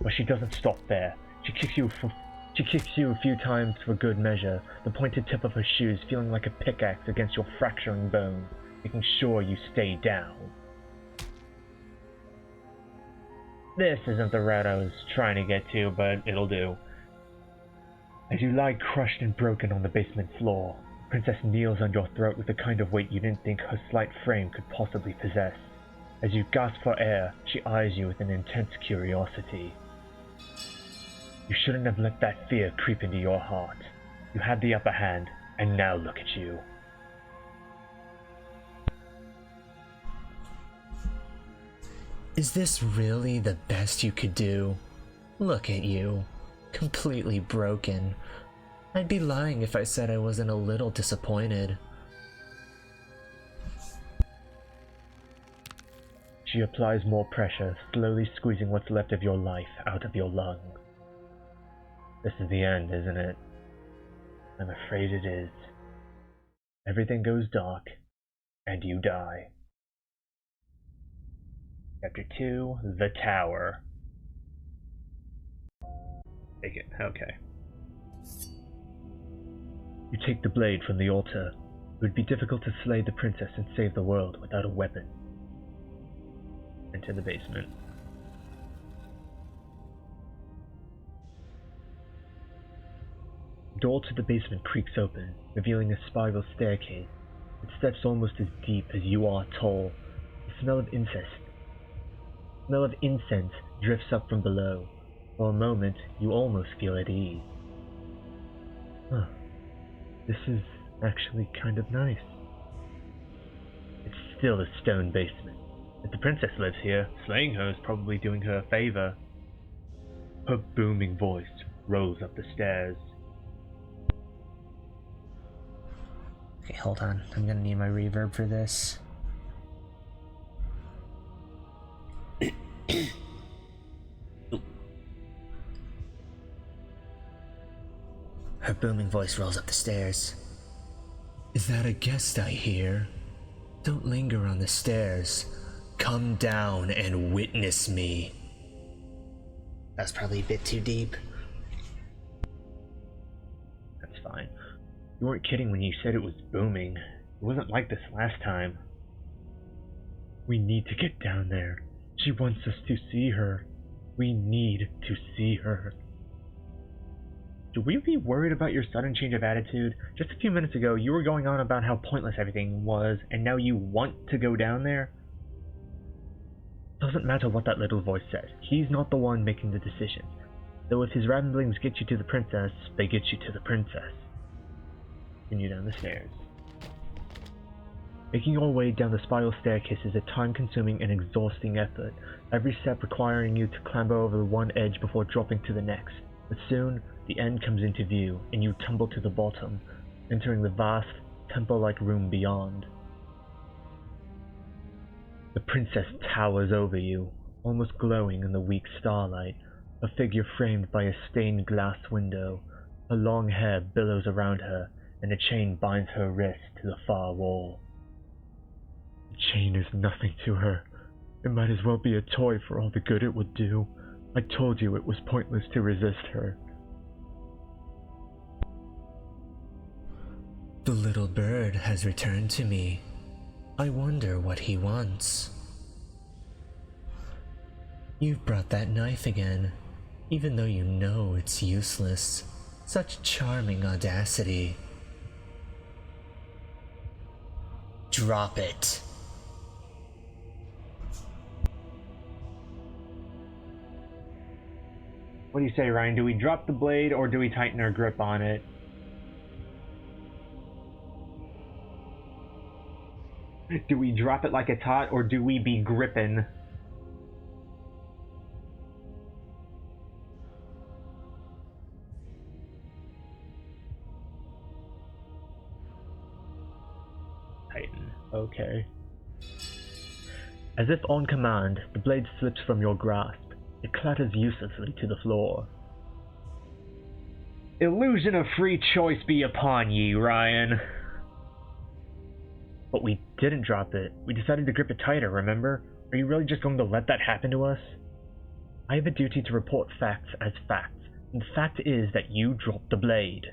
But she doesn't stop there. She kicks you a few times for good measure, the pointed tip of her shoes feeling like a pickaxe against your fracturing bones, making sure you stay down. This isn't the route I was trying to get to, but it'll do. As you lie crushed and broken on the basement floor, the princess kneels on your throat with the kind of weight you didn't think her slight frame could possibly possess. As you gasp for air, she eyes you with an intense curiosity. You shouldn't have let that fear creep into your heart. You had the upper hand, and now look at you. Is this really the best you could do? Look at you. Completely broken. I'd be lying if I said I wasn't a little disappointed. She applies more pressure, slowly squeezing what's left of your life out of your lungs. This is the end, isn't it? I'm afraid it is. Everything goes dark, and you die. Chapter 2, The Tower. Take it, okay. You take the blade from the altar. It would be difficult to slay the princess and save the world without a weapon. Enter the basement. The door to the basement creaks open, revealing a spiral staircase. Its steps almost as deep as you are tall. The smell of incense drifts up from below. For a moment, you almost feel at ease. Huh. This is actually kind of nice. It's still a stone basement. If the princess lives here, slaying her is probably doing her a favor. Her booming voice rolls up the stairs. Okay, hold on. I'm gonna need my reverb for this. Her booming voice rolls up the stairs. Is that a guest I hear? Don't linger on the stairs. Come down and witness me. That's probably a bit too deep. That's fine. You weren't kidding when you said it was booming. It wasn't like this last time. We need to get down there. She wants us to see her. We need to see her. Should we be worried about your sudden change of attitude? Just a few minutes ago, you were going on about how pointless everything was, and now you want to go down there? Doesn't matter what that little voice says. He's not the one making the decisions. Though if his ramblings get you to the princess, they get you to the princess. Continue down the stairs. Making your way down the spiral staircase is a time-consuming and exhausting effort, every step requiring you to clamber over one edge before dropping to the next. But soon, the end comes into view, and you tumble to the bottom, entering the vast, temple-like room beyond. The princess towers over you, almost glowing in the weak starlight, a figure framed by a stained glass window. Her long hair billows around her, and a chain binds her wrist to the far wall. The chain is nothing to her. It might as well be a toy for all the good it would do. I told you it was pointless to resist her. The little bird has returned to me. I wonder what he wants. You've brought that knife again, even though you know it's useless. Such charming audacity. Drop it. What do you say, Ryan? Do we drop the blade or do we tighten our grip on it? Do we drop it like a tot or do we be gripping? Tighten. Okay. As if on command, the blade slips from your grasp. It clatters uselessly to the floor. Illusion of free choice be upon ye, Ryan. But we didn't drop it. We decided to grip it tighter, remember? Are you really just going to let that happen to us? I have a duty to report facts as facts, and the fact is that you dropped the blade.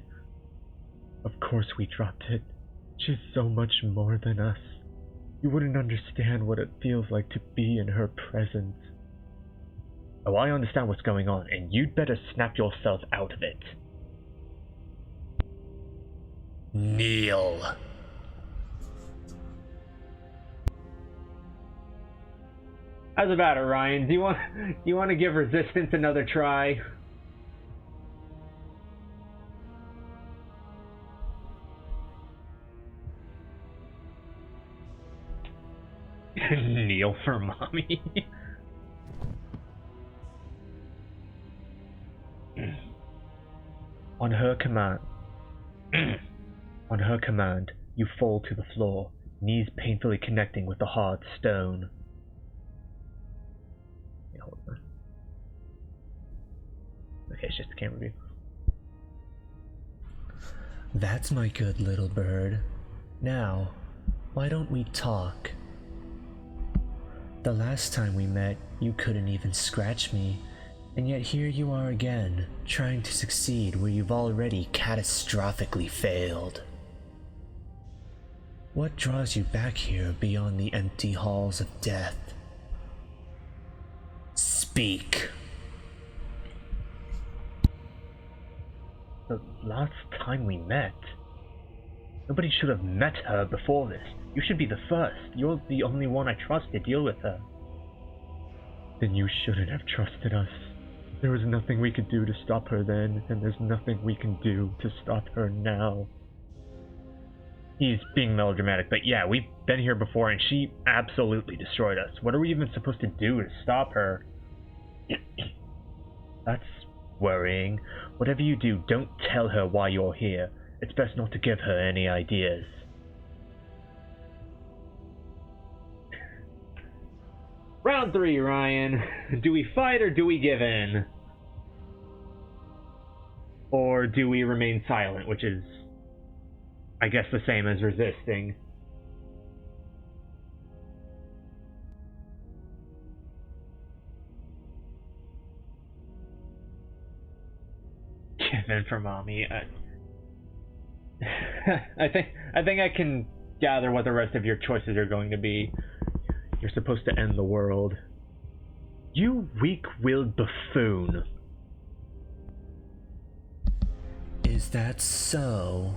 Of course we dropped it. She's so much more than us. You wouldn't understand what it feels like to be in her presence. Oh, I understand what's going on, and you'd better snap yourself out of it. Kneel. How's about it, Ryan? Do you want to give resistance another try? Kneel for mommy. On her command, you fall to the floor, knees painfully connecting with the hard stone. Hold on. Okay, it's just a camera view. That's my good little bird. Now, why don't we talk? The last time we met, you couldn't even scratch me, and yet here you are again, trying to succeed where you've already catastrophically failed. What draws you back here beyond the empty halls of death? Speak. The last time we met? Nobody should have met her before this. You should be the first. You're the only one I trust to deal with her. Then you shouldn't have trusted us. There was nothing we could do to stop her then, and there's nothing we can do to stop her now. He's being melodramatic, but yeah, we've been here before and she absolutely destroyed us. What are we even supposed to do to stop her? That's worrying. Whatever you do, don't tell her why you're here. It's best not to give her any ideas. Round 3, Ryan. Do we fight or do we give in? Or do we remain silent, which is, I guess, the same as resisting. Give in for mommy. I think I can gather what the rest of your choices are going to be. You're supposed to end the world. You weak-willed buffoon. Is that so?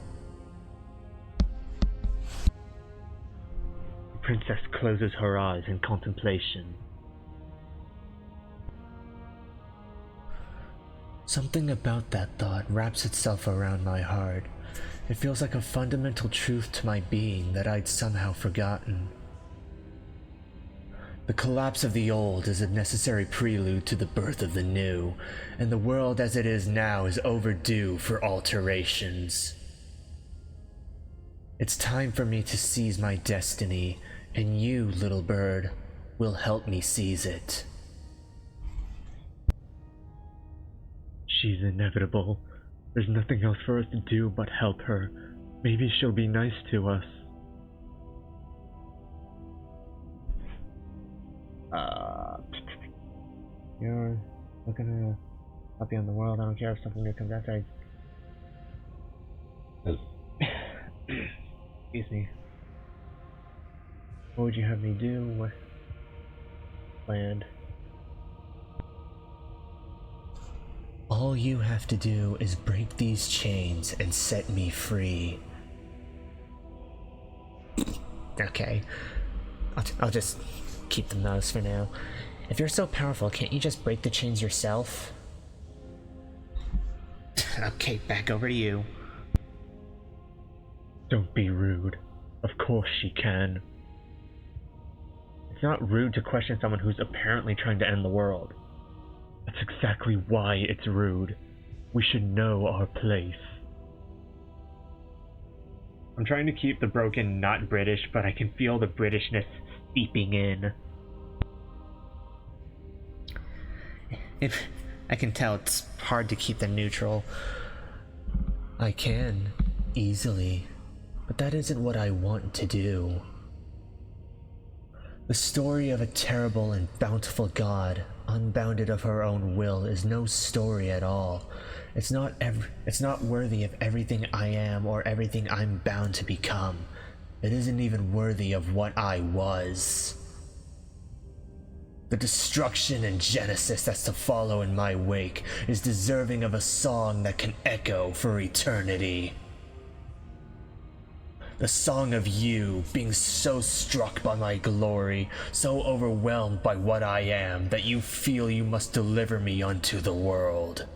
The princess closes her eyes in contemplation. Something about that thought wraps itself around my heart. It feels like a fundamental truth to my being that I'd somehow forgotten. The collapse of the old is a necessary prelude to the birth of the new, and the world as it is now is overdue for alterations. It's time for me to seize my destiny, and you, little bird, will help me seize it. She's inevitable. There's nothing else for us to do but help her. Maybe she'll be nice to us. You're looking to help you in the world. I don't care if something new comes after. Excuse me. What would you have me do? What planned? All you have to do is break these chains and set me free. Okay. I'll just keep the mouse for now. If you're so powerful, can't you just break the chains yourself? Okay, back over to you. Don't be rude. Of course she can. It's not rude to question someone who's apparently trying to end the world. That's exactly why it's rude. We should know our place. I'm trying to keep the broken not British, but I can feel the Britishness seeping in. I can tell it's hard to keep them neutral. I can, easily, but that isn't what I want to do. The story of a terrible and bountiful god unbounded of her own will, is no story at all. It's not worthy of everything I am or everything I'm bound to become. It isn't even worthy of what I was. The destruction and genesis that's to follow in my wake is deserving of a song that can echo for eternity. The song of you being so struck by my glory, so overwhelmed by what I am, that you feel you must deliver me unto the world.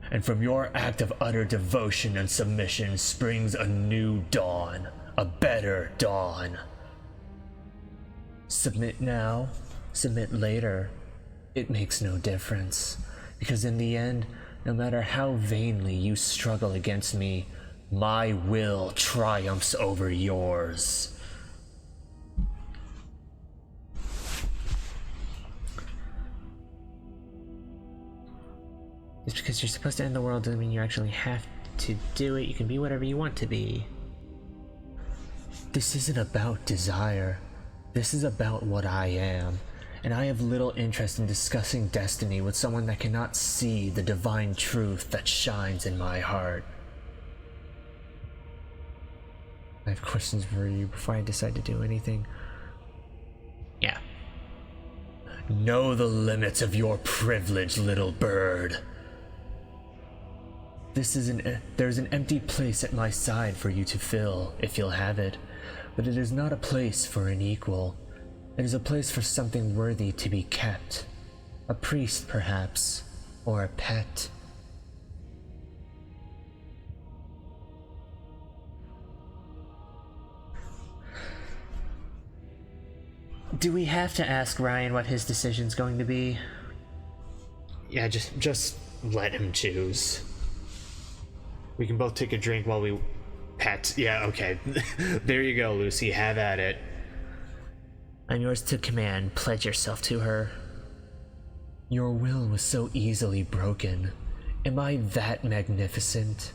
And from your act of utter devotion and submission springs a new dawn, a better dawn. Submit now, submit later, it makes no difference, because in the end, no matter how vainly you struggle against me, my will triumphs over yours. Just because you're supposed to end the world doesn't mean you actually have to do it. You can be whatever you want to be. This isn't about desire. This is about what I am, and I have little interest in discussing destiny with someone that cannot see the divine truth that shines in my heart. I have questions for you before I decide to do anything. Yeah. Know the limits of your privilege, little bird. There's an empty place at my side for you to fill, if you'll have it. But it is not a place for an equal. It is a place for something worthy to be kept. A priest, perhaps, or a pet. Do we have to ask Ryan what his decision's going to be? Yeah, just let him choose. We can both take a drink while we pet. Yeah, okay. There you go, Lucy. Have at it. I'm yours to command. Pledge yourself to her. Your will was so easily broken. Am I that magnificent?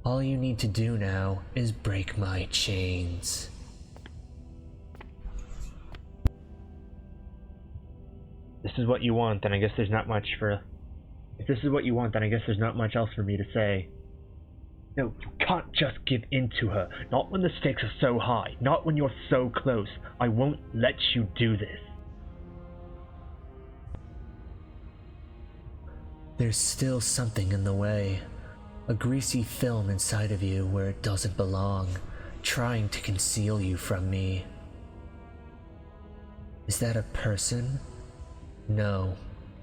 All you need to do now is break my chains. This is what you want, then I guess there's not much for... If this is what you want, then I guess there's not much else for me to say. No, you can't just give in to her. Not when the stakes are so high. Not when you're so close. I won't let you do this. There's still something in the way. A greasy film inside of you where it doesn't belong, trying to conceal you from me. Is that a person? No,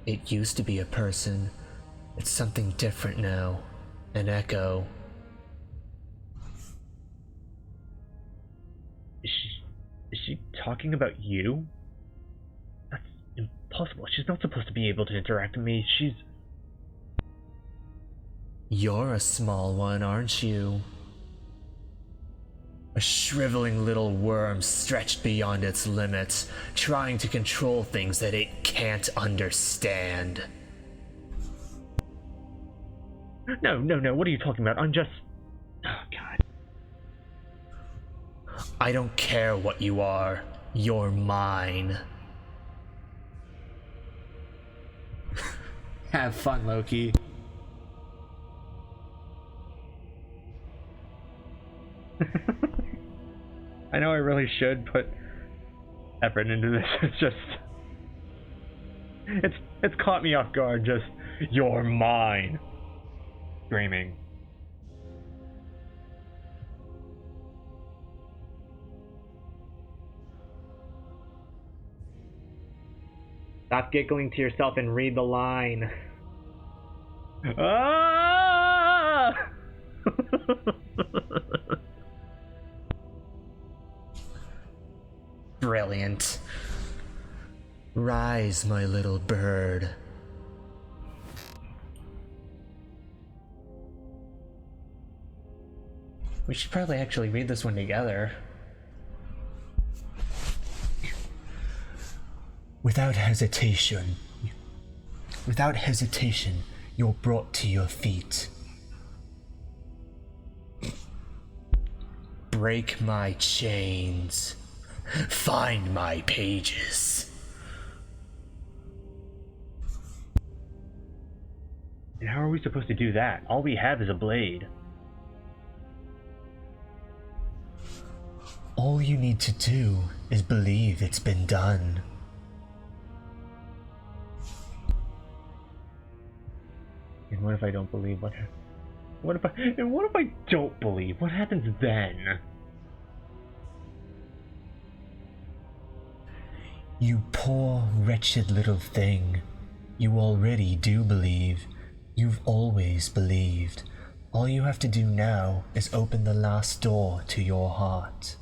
it used to be a person. It's something different now. An echo. Is she talking about you? That's impossible. She's not supposed to be able to interact with me. She's... You're a small one, aren't you? A shriveling little worm stretched beyond its limits, trying to control things that it can't understand. No, what are you talking about? I'm just... Oh, God. I don't care what you are. You're mine. Have fun, Loki. I know I really should put effort into this. It's just... It's caught me off guard, just... You're mine. Screaming. Stop giggling to yourself and read the line. Ah! Brilliant. Rise, my little bird. We should probably actually read this one together. Without hesitation, you're brought to your feet. Break my chains. Find my pages. how are we supposed to do that? All we have is a blade. All you need to do is believe it's been done. And what if I don't believe? What if I don't believe? What happens then? You poor, wretched little thing. You already do believe. You've always believed. All you have to do now is open the last door to your heart.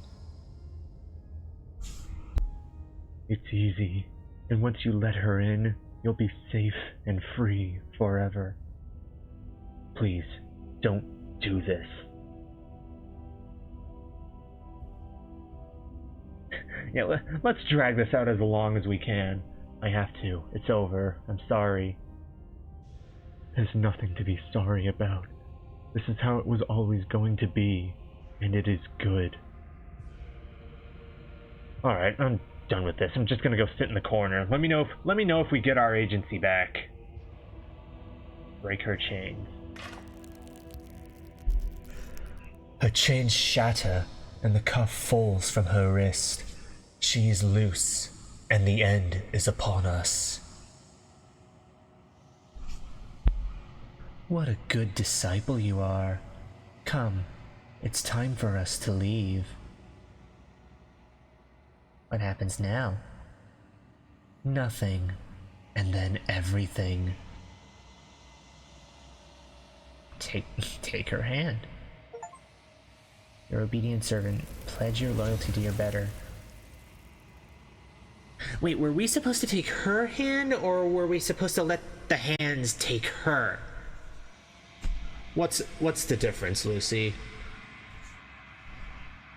It's easy. And once you let her in, you'll be safe and free forever. Please, don't do this. Yeah, let's drag this out as long as we can. I have to. It's over. I'm sorry. There's nothing to be sorry about. This is how it was always going to be, and it is good. Alright, I'm done with this. I'm just gonna go sit in the corner. Let me know if we get our agency back. Break her chains. Her chains shatter, and the cuff falls from her wrist. She is loose, and the end is upon us. What a good disciple you are. Come, it's time for us to leave. What happens now? Nothing, and then everything. Take her hand. Your obedient servant, pledge your loyalty to your better. Wait, were we supposed to take her hand, or were we supposed to let the hands take her? What's the difference, Lucy?